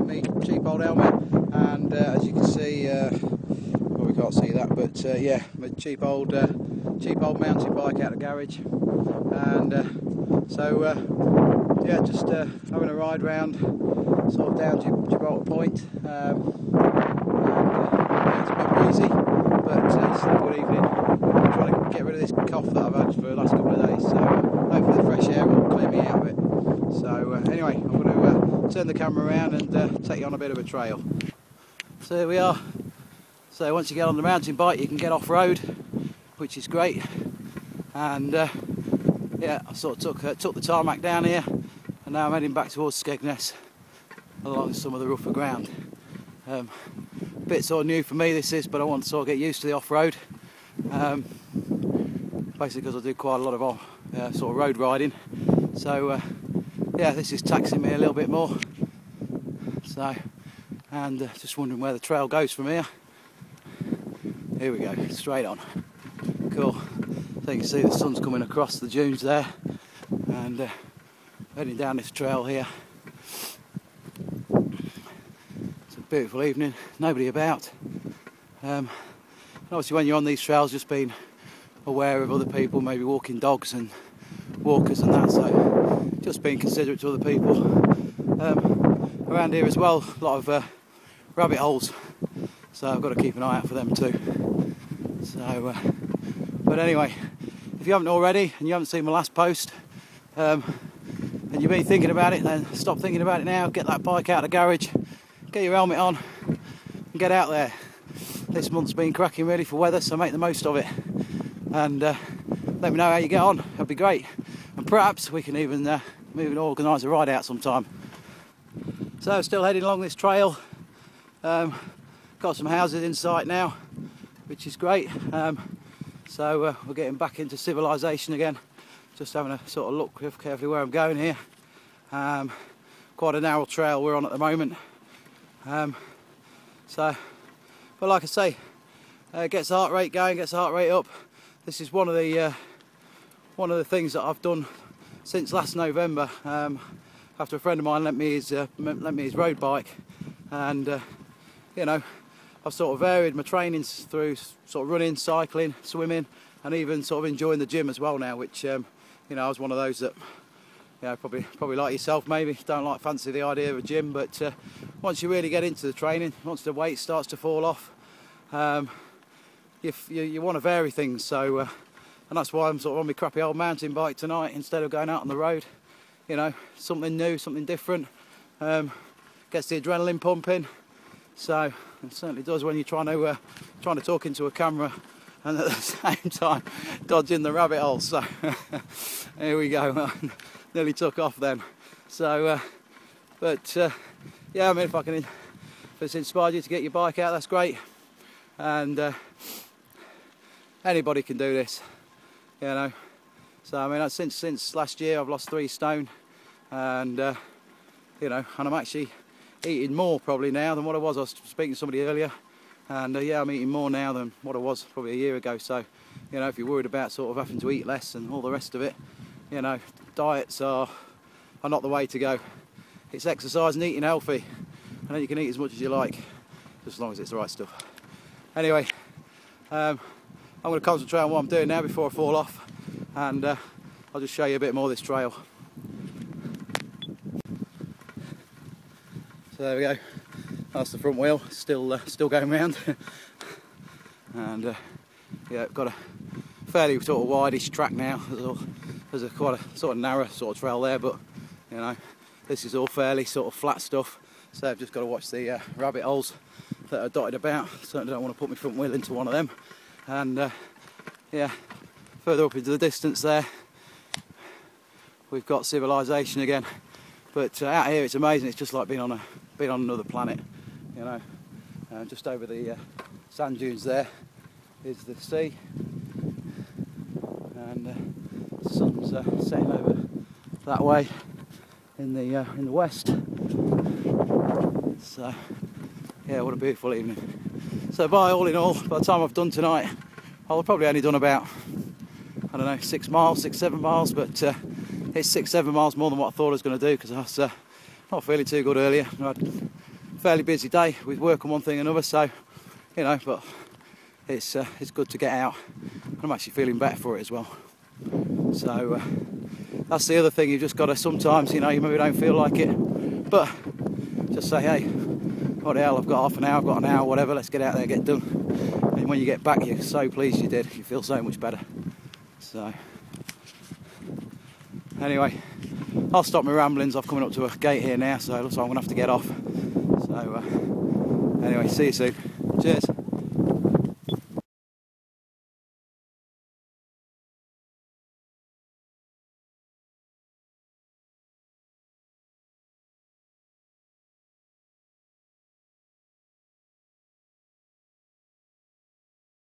me cheap old helmet, and as you can see, well, we can't see that, but yeah, my cheap old mountain bike out of the garage, and yeah, just having a ride round, sort of down Gibraltar Point, and yeah, it's a bit breezy, but it's a good evening. I'm trying to get rid of this cough that I've had for the last couple of days, so hopefully the fresh air will clear me out of it. So anyway, I'm going to turn the camera around and take you on a bit of a trail. So here we are. So once you get on the mountain bike, you can get off-road, which is great. And yeah, I sort of took the tarmac down here, and now I'm heading back towards Skegness along some of the rougher ground. A bit sort of new for me this is, but I want to sort of get used to the off-road. Basically because I do quite a lot of sort of road riding. So yeah, this is taxing me a little bit more. So, and just wondering where the trail goes from here. Here we go, straight on. Cool. So you can see the sun's coming across the dunes there, and heading down this trail here. It's a beautiful evening, nobody about. Obviously when you're on these trails, just being aware of other people, maybe walking dogs and walkers and that, so just being considerate to other people. Around here as well, a lot of rabbit holes, so I've got to keep an eye out for them too. So, but anyway, if you haven't already and you haven't seen my last post, and you've been thinking about it, then stop thinking about it now. Get that bike out of the garage, get your helmet on, and get out there. This month's been cracking really for weather, so make the most of it. And let me know how you get on. That'd be great. And perhaps we can even organise a ride out sometime. So still heading along this trail. Got some houses in sight now, which is great. So we're getting back into civilization again. Just having a sort of look carefully where I'm going here. Quite a narrow trail we're on at the moment. But like I say, gets the heart rate going, gets the heart rate up. This is one of the things that I've done since last November. After a friend of mine lent me his road bike, and you know, I've sort of varied my trainings through sort of running, cycling, swimming, and even sort of enjoying the gym as well now. Which you know, I was one of those that, you know, probably like yourself, maybe don't fancy the idea of a gym, but once you really get into the training, once the weight starts to fall off, you want to vary things. So and that's why I'm sort of on my crappy old mountain bike tonight instead of going out on the road. You know, something new, something different. Gets the adrenaline pumping. So it certainly does when you're trying to talk into a camera and at the same time dodging the rabbit hole. So here we go. Nearly took off then. So yeah, I mean, if it's inspired you to get your bike out, that's great. And anybody can do this, you know. So I mean, since last year I've lost 3 stone, and you know, and I'm actually eating more probably now than what I was. I was speaking to somebody earlier, and yeah, I'm eating more now than what I was probably a year ago. So, you know, if you're worried about sort of having to eat less and all the rest of it, you know, diets are not the way to go. It's exercise and eating healthy, and then you can eat as much as you like, just as long as it's the right stuff. Anyway, I'm going to concentrate on what I'm doing now before I fall off, and I'll just show you a bit more of this trail. So there we go, that's the front wheel, still going round. And yeah, got a fairly sort of wideish track now. There's quite a sort of narrow sort of trail there, but you know, this is all fairly sort of flat stuff, so I've just got to watch the rabbit holes that are dotted about. Certainly don't want to put my front wheel into one of them. And yeah, further up into the distance there we've got civilization again, but out here it's amazing. It's just like being on another planet, you know. Just over the sand dunes there is the sea, and the sun's setting over that way in the west. So yeah, what a beautiful evening. So all in all, by the time I've done tonight, I'll have probably only done about, I don't know, 6 miles, 6-7 miles, but it's 6-7 miles more than what I thought I was going to do, because I was not feeling too good earlier. I had fairly busy day with work and one thing and another, so you know, but it's good to get out, and I'm actually feeling better for it as well. So that's the other thing, you've just got to sometimes, you know, you maybe don't feel like it, but just say, hey, what the hell, I've got half an hour, I've got an hour, whatever, let's get out there, get done. And when you get back, you're so pleased you did, you feel so much better. So anyway, I'll stop my ramblings. I'm coming up to a gate here now, so it looks like I'm going to have to get off. So anyway, see you soon. Cheers.